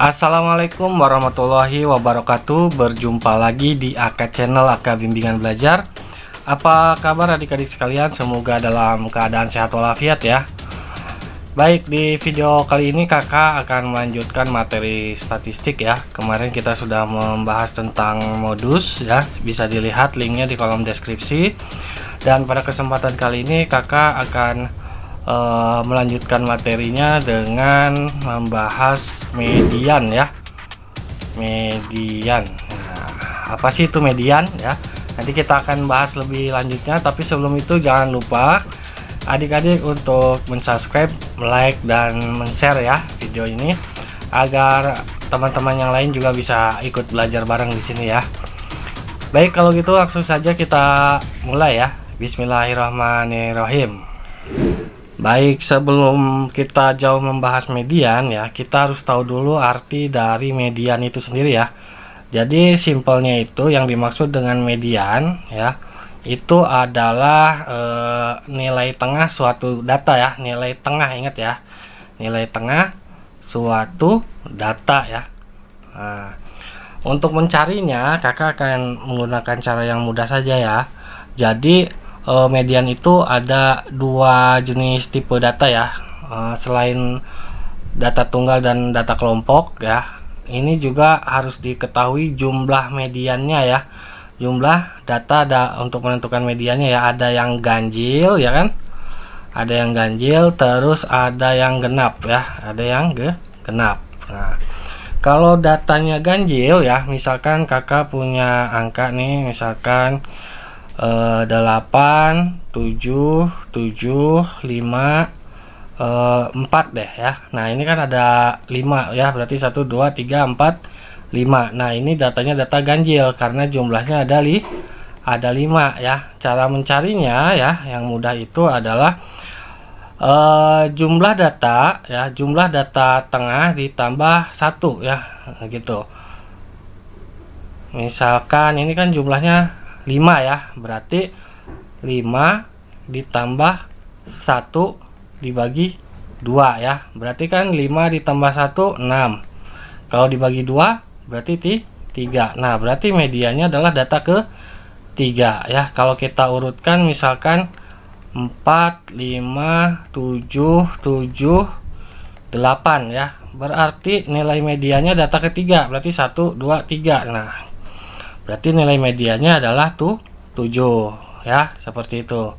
Assalamualaikum warahmatullahi wabarakatuh. Berjumpa lagi di AK Channel AK Bimbingan Belajar. Apa kabar adik-adik sekalian? Semoga dalam keadaan sehat walafiat ya. Baik, di video kali ini kakak akan melanjutkan materi statistik ya. Kemarin kita sudah membahas tentang modus ya. Bisa dilihat linknya di kolom deskripsi. Dan pada kesempatan kali ini kakak akan melanjutkan materinya dengan membahas median ya. Median. Nah, apa sih itu median ya? Nanti kita akan bahas lebih lanjutnya, tapi sebelum itu jangan lupa adik-adik untuk mensubscribe, like dan men-share ya video ini agar teman-teman yang lain juga bisa ikut belajar bareng di sini ya. Baik, kalau gitu langsung saja kita mulai ya. Bismillahirrahmanirrahim. Baik, sebelum kita jauh membahas median ya, kita harus tahu dulu arti dari median itu sendiri ya. Jadi simpelnya itu yang dimaksud dengan median ya, itu adalah nilai tengah suatu data ya, nilai tengah, ingat ya, nilai tengah suatu data ya. Nah, untuk mencarinya kakak akan menggunakan cara yang mudah saja ya. Jadi median itu ada dua jenis tipe data ya, selain data tunggal dan data kelompok ya. Ini juga harus diketahui jumlah mediannya ya, jumlah data untuk menentukan mediannya ya. Ada yang ganjil ya kan, ada yang ganjil, terus ada yang genap ya, ada yang genap. Nah, kalau datanya ganjil ya, misalkan kakak punya angka nih, misalkan 8, 7, 7, 5, 4 deh ya. Nah, ini kan ada 5 ya, berarti 1, 2, 3, 4, 5. Nah, ini datanya data ganjil karena jumlahnya ada 5 ya. Cara mencarinya ya, yang mudah itu adalah jumlah data ya, jumlah data tengah ditambah 1 ya, gitu. Misalkan ini kan jumlahnya 5 ya, berarti 5 ditambah 1 dibagi 2 ya, berarti kan 5 ditambah 1 6, kalau dibagi 2 berarti 3. Nah, berarti mediannya adalah data ke 3 ya. Kalau kita urutkan misalkan 4, 5, 7, 7, 8 ya, berarti nilai mediannya data ketiga, berarti 1, 2, 3. Nah, berarti nilai mediannya adalah 7 ya, seperti itu.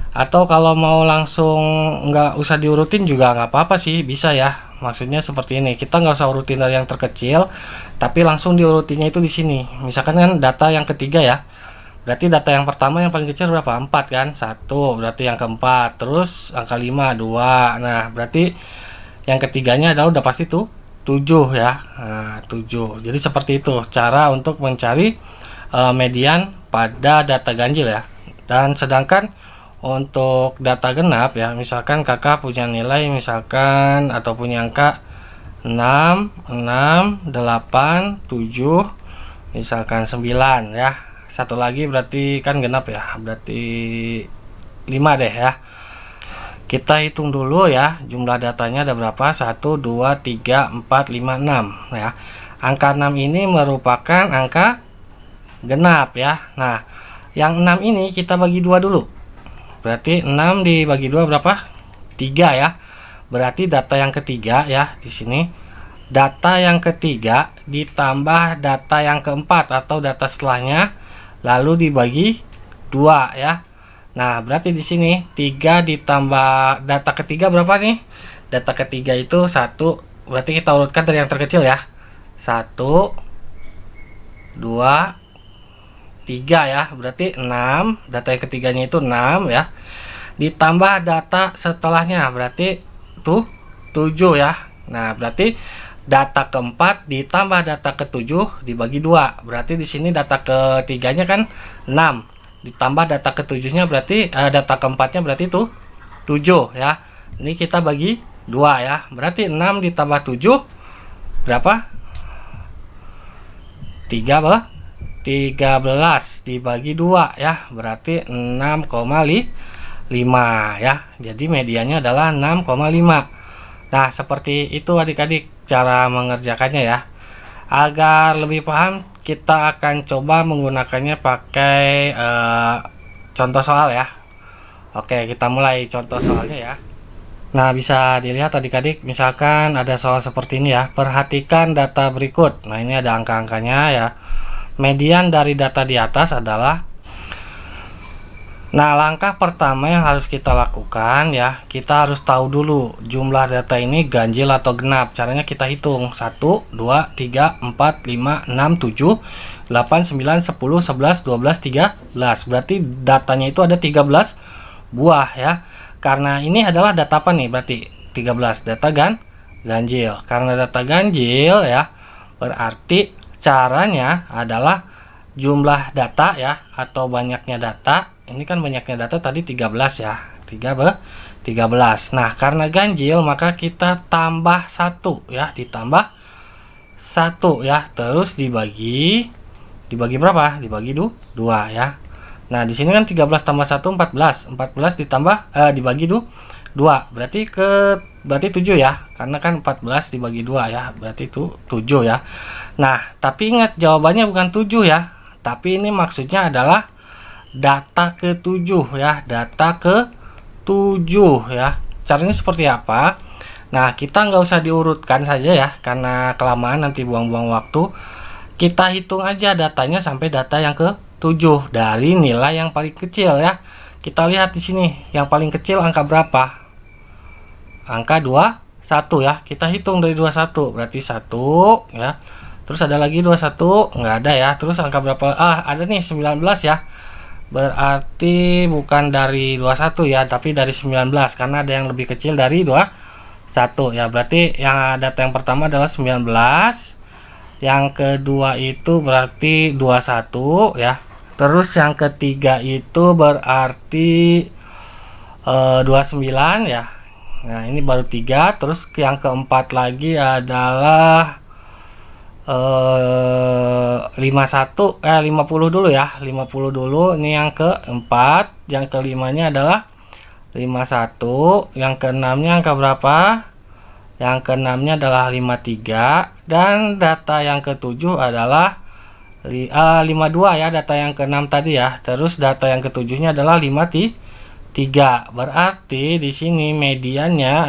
Atau kalau mau langsung nggak usah diurutin juga nggak apa-apa sih, bisa ya. Maksudnya seperti ini, kita nggak usah urutin dari yang terkecil, tapi langsung diurutinnya itu di sini. Misalkan kan data yang ketiga ya, berarti data yang pertama yang paling kecil berapa? 4 kan, 1, berarti yang keempat, terus angka 5, 2. Nah, berarti yang ketiganya adalah udah pasti tuh 7 ya. Nah, 7. Jadi seperti itu cara untuk mencari median pada data ganjil ya. Dan sedangkan untuk data genap ya, misalkan kakak punya nilai misalkan atau punya angka 6, 6, 8, 7, misalkan 9 ya. Satu lagi berarti kan genap ya, berarti 5 deh ya. Kita hitung dulu ya, jumlah datanya ada berapa? 1, 2, 3, 4, 5, 6 ya. Angka 6 ini merupakan angka genap ya. Nah, yang 6 ini kita bagi 2 dulu. Berarti 6 dibagi 2 berapa? 3 ya. Berarti data yang ketiga ya di sini. Data yang ketiga ditambah data yang keempat atau data setelahnya lalu dibagi 2 ya. Nah, berarti di sini 3 ditambah data ketiga berapa nih? Data ketiga itu 1, berarti kita urutkan dari yang terkecil ya. 1, 2, 3 ya, berarti 6. Data yang ketiganya itu 6 ya. Ditambah data setelahnya berarti tuh 7 ya. Nah, berarti data keempat ditambah data ketujuh dibagi 2. Berarti di sini data ketiganya kan 6. Ditambah data ketujuhnya berarti data keempatnya berarti itu 7 ya. Ini kita bagi 2 ya. Berarti 6 ditambah 7 berapa? 13 dibagi 2 ya. Berarti 6,5 ya. Jadi mediannya adalah 6,5. Nah, seperti itu adik-adik cara mengerjakannya ya. Agar lebih paham, kita akan coba menggunakannya pakai contoh soal ya. Oke, kita mulai contoh soalnya ya. Nah, bisa dilihat adik-adik, misalkan ada soal seperti ini ya. Perhatikan data berikut. Nah, ini ada angka-angkanya ya. Median dari data di atas adalah. Nah, langkah pertama yang harus kita lakukan ya, kita harus tahu dulu jumlah data ini ganjil atau genap. Caranya kita hitung 1, 2, 3, 4, 5, 6, 7, 8, 9, 10, 11, 12, 13. Berarti datanya itu ada 13 buah ya. Karena ini adalah data apa nih? Berarti 13 data ganjil. Karena data ganjil ya, berarti caranya adalah jumlah data ya, atau banyaknya data. Ini kan banyaknya data tadi 13 ya. 13. Nah, karena ganjil maka kita tambah 1 ya, ditambah 1 ya, terus dibagi berapa? Dibagi 2 ya. Nah, di sini kan 13 tambah 1 14. 14 ditambah dibagi 2. Berarti 7 ya. Karena kan 14 dibagi 2 ya. Berarti itu 7 ya. Nah, tapi ingat jawabannya bukan 7 ya. Tapi ini maksudnya adalah data ke-7 ya. Data ke-7 ya. Caranya seperti apa? Nah, kita nggak usah diurutkan saja ya. Karena kelamaan nanti buang-buang waktu. Kita hitung aja datanya sampai data yang ke-7 dari nilai yang paling kecil ya. Kita lihat di sini, yang paling kecil angka berapa? Angka 21 ya. Kita hitung dari 21, berarti 1 ya. Terus ada lagi 21, nggak ada ya. Terus angka berapa? Ada nih 19 ya. Berarti bukan dari 21 ya, tapi dari 19 karena ada yang lebih kecil dari 21 ya. Berarti yang data yang pertama adalah 19. Yang kedua itu berarti 21 ya. Terus yang ketiga itu berarti 29 ya. Nah, ini baru 3. Terus yang keempat lagi adalah 50 dulu ya. 50 dulu. Ini yang keempat. Yang kelimanya adalah 51. Yang keenamnya angka berapa? Yang keenamnya adalah 53. Dan data yang ketujuh adalah 52 ya, data yang keenam tadi ya. Terus data yang ketujuhnya adalah 53. Berarti di sini mediannya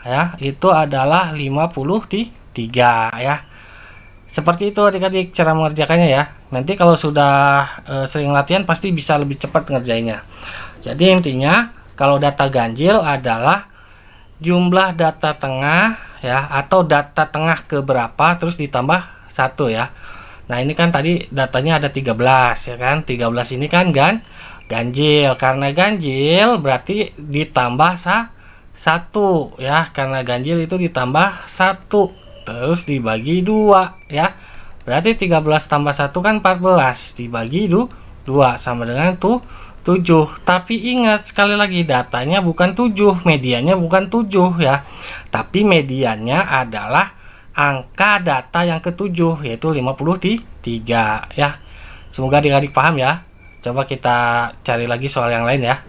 ya itu adalah 53 ya. Seperti itu adik-adik cara mengerjakannya ya. Nanti kalau sudah sering latihan pasti bisa lebih cepat ngerjainnya. Jadi intinya kalau data ganjil adalah jumlah data tengah ya, atau data tengah ke berapa terus ditambah 1 ya. Nah, ini kan tadi datanya ada 13 ya kan. 13 ini kan ganjil. Karena ganjil berarti ditambah 1 ya. Karena ganjil itu ditambah 1 terus dibagi 2 ya. Berarti 13 tambah 1 kan 14 dibagi 2 sama dengan 7. Tapi ingat sekali lagi, datanya bukan 7, mediannya bukan 7 ya. Tapi mediannya adalah angka data yang ke-7 yaitu 53 ya. Semoga adik-adik paham ya. Coba kita cari lagi soal yang lain ya.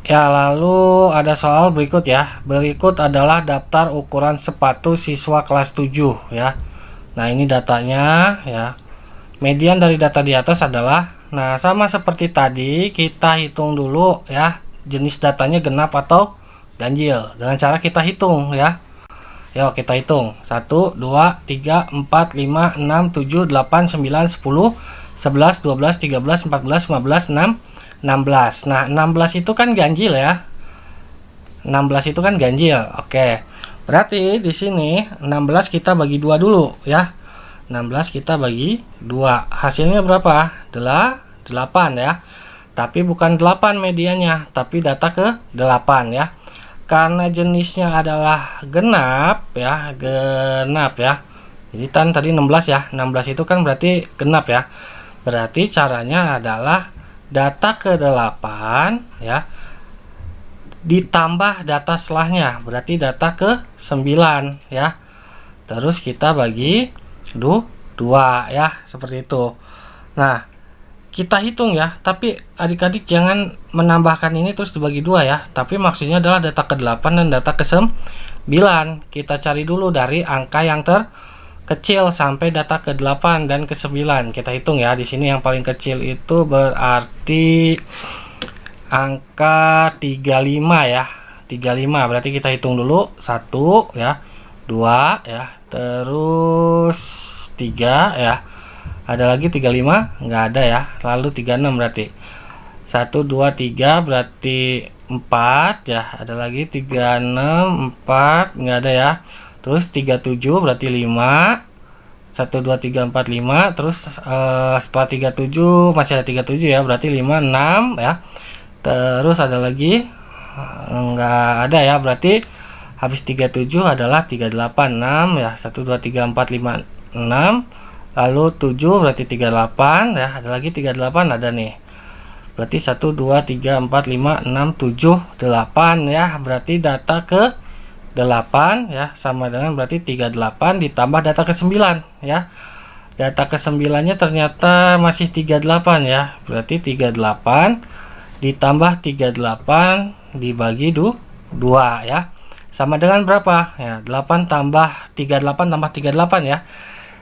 Ya, lalu ada soal berikut ya. Berikut adalah daftar ukuran sepatu siswa kelas 7 ya. Nah, ini datanya ya. Median dari data di atas adalah, nah sama seperti tadi, kita hitung dulu ya jenis datanya genap atau ganjil dengan cara kita hitung ya. Yuk kita hitung 1, 2, 3, 4, 5, 6, 7, 8, 9, 10, 11, 12, 13, 14, 15, 16. Nah, 16 itu kan ganjil ya. 16 itu kan ganjil. Oke. Berarti di sini 16 kita bagi 2 dulu ya. 16 kita bagi 2. Hasilnya berapa? 8 ya. Tapi bukan 8 medianya, tapi data ke 8 ya. Karena jenisnya adalah genap ya, Jadi kan tadi 16 ya. 16 itu kan berarti genap ya. Berarti caranya adalah data ke 8 ya ditambah data setelahnya, berarti data ke 9 ya. Terus kita bagi 2 ya, seperti itu. Nah, kita hitung ya, tapi adik-adik jangan menambahkan ini terus dibagi 2 ya, tapi maksudnya adalah data ke-8 dan data ke-9. Kita cari dulu dari angka yang terkecil sampai data ke-8 dan ke-9. Kita hitung ya, di sini yang paling kecil itu berarti angka 35 ya. 35 berarti kita hitung dulu 1 ya, 2 ya, terus 3 ya. Ada lagi 35? Nggak ada ya. Lalu 36 berarti 1, 2, 3 berarti 4 ya. Ada lagi 36, 4 nggak ada ya. Terus 37 berarti 5, 1, 2, 3, 4, 5. Terus setelah 37 masih ada 37 ya, berarti 5, 6 ya. Terus ada lagi nggak ada ya, berarti habis 37 adalah 38, 6 ya. 1, 2, 3, 4, 5, 6. Lalu 7 berarti 38 ya, ada lagi 38 ada nih. Berarti 1, 2, 3, 4, 5, 6, 7, 8 ya. Berarti data ke 8 ya sama dengan berarti 38 ditambah data ke 9 ya. Data ke 9-nya ternyata masih 38 ya. Berarti 38 ditambah 38 dibagi 2 ya. Sama dengan berapa? Ya, 8 tambah 38 tambah 38 ya.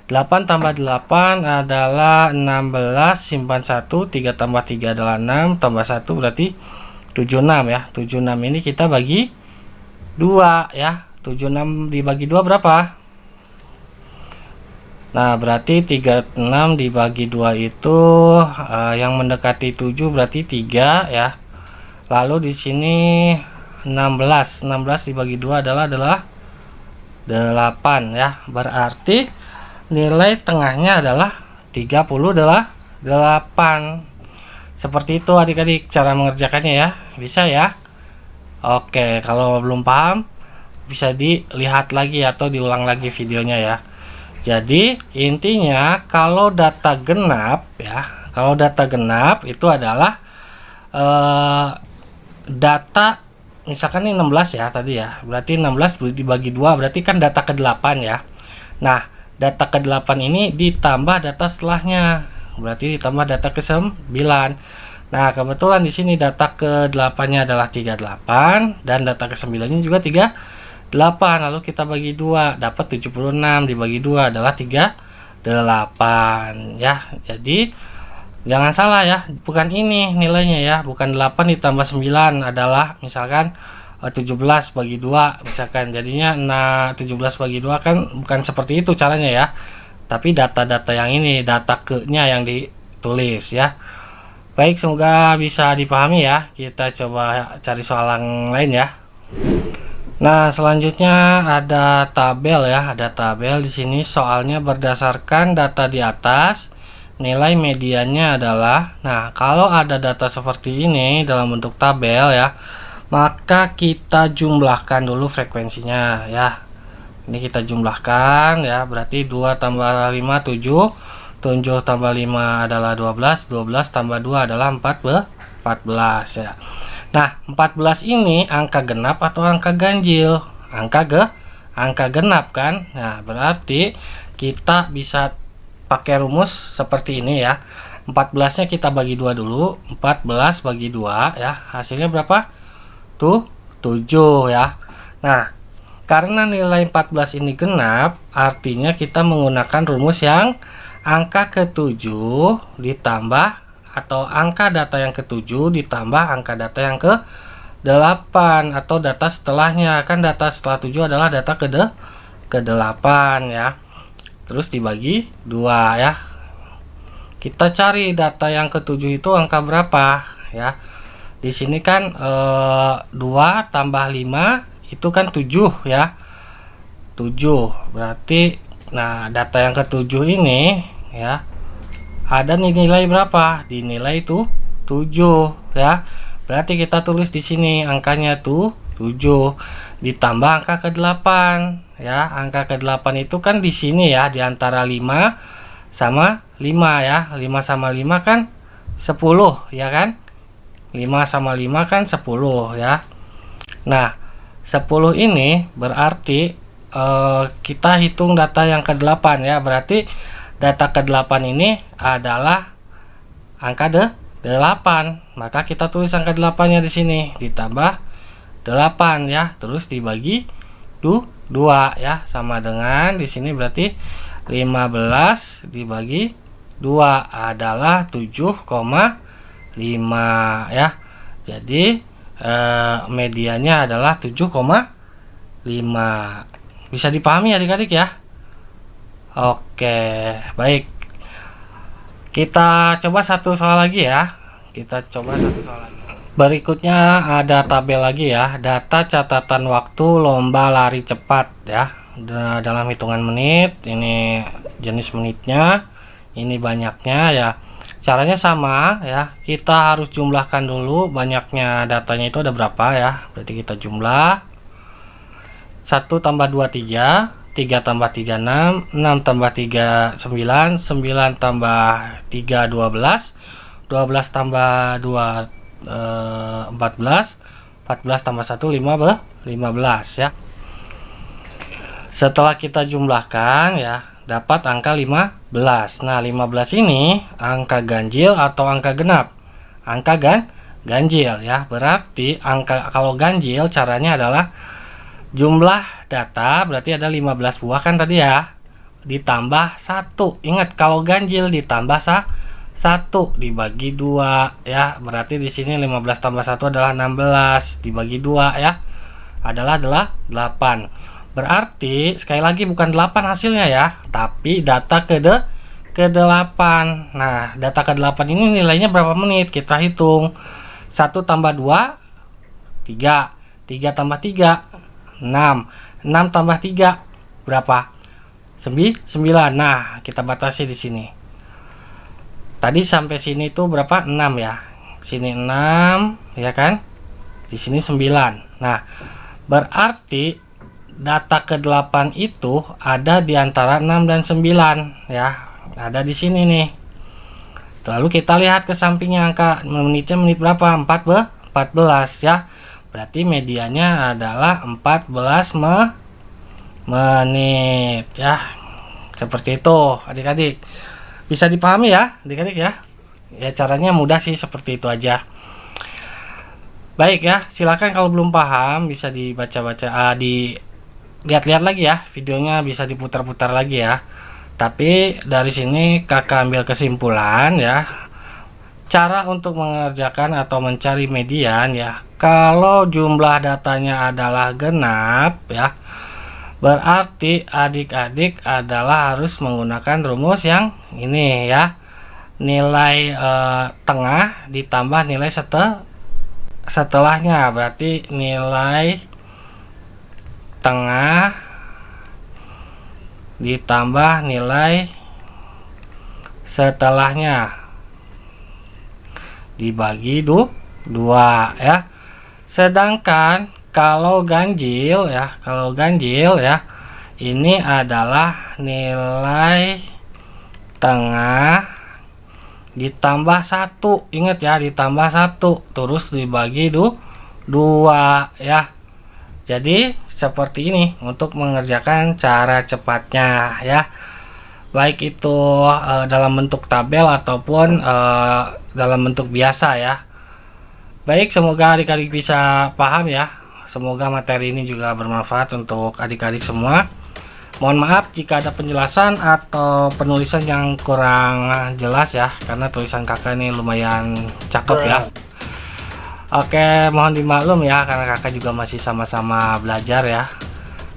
8 tambah 8 adalah 16, simpan 1, 3 tambah 3 adalah 6, tambah 1 berarti 76 ya. 76 ini kita bagi 2 ya. 76 dibagi 2 berapa? Nah, berarti 36 dibagi 2 itu yang mendekati 7 berarti 3 ya. Lalu di sini 16 dibagi 2 adalah 8 ya. Berarti nilai tengahnya adalah 38. Seperti itu adik-adik cara mengerjakannya ya. Bisa ya? Oke, kalau belum paham bisa dilihat lagi atau diulang lagi videonya ya. Jadi intinya kalau data genap ya, kalau data genap itu adalah data misalkan ini 16 ya tadi ya. Berarti 16 dibagi 2 berarti kan data ke-8 ya. Nah, data ke-8 ini ditambah data setelahnya, berarti ditambah data ke-9. Nah, kebetulan di sini data ke-8-nya adalah 38 dan data ke-9-nya juga 38. Lalu kita bagi 2, dapat 76 dibagi 2 adalah 38 ya. Jadi jangan salah ya, bukan ini nilainya ya, bukan 8 ditambah 9 adalah misalkan 17 bagi 2 misalkan, jadinya 17 bagi 2 kan bukan seperti itu caranya ya, tapi data-data yang ini, data ke-nya yang ditulis ya. Baik, semoga bisa dipahami ya. Kita coba cari soal yang lain ya. Nah, selanjutnya ada tabel ya, ada tabel di sini. Soalnya berdasarkan data di atas, nilai mediannya adalah, nah kalau ada data seperti ini dalam bentuk tabel ya, maka kita jumlahkan dulu frekuensinya ya. Ini kita jumlahkan ya, berarti 2 tambah 5 7, 7 tambah 5 adalah 12, 12 tambah 2 adalah 14 ya. Nah, 14 ini angka genap atau angka ganjil? Angka genap kan. Nah, berarti kita bisa pakai rumus seperti ini ya. 14-nya kita bagi 2 dulu. 14 bagi 2 ya. Hasilnya berapa? 7 ya. Nah, karena nilai 14 ini genap, artinya kita menggunakan rumus yang angka ke-7 ditambah atau angka data yang ke-7 ditambah angka data yang ke-8 atau data setelahnya. Kan data setelah 7 adalah data ke-8 ya. Terus dibagi 2 ya. Kita cari data yang ke-7 itu angka berapa ya. Di sini kan 2 tambah 5 itu kan 7 ya. 7 berarti, nah data yang ke-7 ini ya ada nilai berapa? Dinilai itu 7 ya. Berarti kita tulis di sini angkanya tuh 7 ditambah angka ke-8 ya. Angka ke-8 itu kan di sini ya, di antara 5 sama 5 ya. 5 sama 5 kan 10 ya kan. 5 sama 5 kan 10 ya. Nah, 10 ini berarti kita hitung data yang ke-8 ya. Berarti data ke-8 ini adalah angka 8. Maka kita tulis angka 8-nya di sini ditambah 8 ya, terus dibagi 2 ya, sama dengan di sini berarti 15 dibagi 2 adalah 7,5 ya. Jadi medianya adalah 7,5. Bisa dipahami adik-adik ya? Oke, baik. Kita coba satu soal lagi ya. Berikutnya ada tabel lagi ya. Data catatan waktu lomba lari cepat ya. Dalam hitungan menit. Ini jenis menitnya. Ini banyaknya ya. Caranya sama ya. Kita harus jumlahkan dulu banyaknya datanya itu ada berapa ya. Berarti kita jumlah. 1 tambah 2 3. 3 tambah 3 6, 6 tambah 3 9, 9 tambah 3 12, 12 tambah 2 14, 14 tambah 1 15 ya. Setelah kita jumlahkan ya, dapat angka 15. Nah, 15 ini angka ganjil atau angka genap? Angka ganjil ya. Berarti angka kalau ganjil caranya adalah jumlah data berarti ada 15 buah kan tadi ya, ditambah 1. Ingat kalau ganjil ditambah 1 dibagi 2 ya. Berarti di sini 15 tambah 1 adalah 16 dibagi 2 ya, adalah 8. Berarti sekali lagi bukan 8 hasilnya ya, tapi data ke 8. Nah, data ke 8 ini nilainya berapa menit? Kita hitung. 1 tambah 2 3, 3 tambah 3 6, 6 tambah 3 berapa? 9. Nah, kita batasi di sini. Tadi sampai sini tuh berapa? 6 ya. Sini 6 ya kan? Di sini 9. Nah, berarti data ke-8 itu ada di antara 6 dan 9 ya. Ada di sini nih. Lalu kita lihat ke sampingnya angka menitnya menit berapa? 14 ya. Berarti medianya adalah 14 menit ya. Seperti itu adik-adik. Bisa dipahami ya adik-adik ya. Ya caranya mudah sih, seperti itu aja. Baik ya, silakan kalau belum paham bisa dibaca-baca, dilihat-lihat lagi ya. Videonya bisa diputar-putar lagi ya. Tapi dari sini kakak ambil kesimpulan ya. Cara untuk mengerjakan atau mencari median ya, kalau jumlah datanya adalah genap ya, berarti adik-adik adalah harus menggunakan rumus yang ini ya. Nilai tengah ditambah nilai setelahnya, berarti nilai tengah ditambah nilai setelahnya dibagi 2 ya. Sedangkan kalau ganjil ya, ini adalah nilai tengah ditambah 1. Ingat ya, ditambah 1 terus dibagi 2 ya. Jadi seperti ini untuk mengerjakan cara cepatnya ya. Baik itu dalam bentuk tabel ataupun dalam bentuk biasa ya. Baik, semoga adik-adik bisa paham ya. Semoga materi ini juga bermanfaat untuk adik-adik semua. Mohon maaf jika ada penjelasan atau penulisan yang kurang jelas ya, karena tulisan kakak ini lumayan cakep ya. Oke, mohon dimaklum ya, karena kakak juga masih sama-sama belajar ya.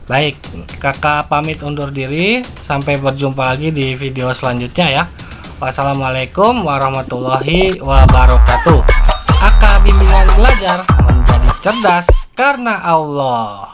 Baik, kakak pamit undur diri. Sampai berjumpa lagi di video selanjutnya ya. Wassalamualaikum warahmatullahi wabarakatuh. Kakak bimbingan belajar menjadi cerdas karena Allah.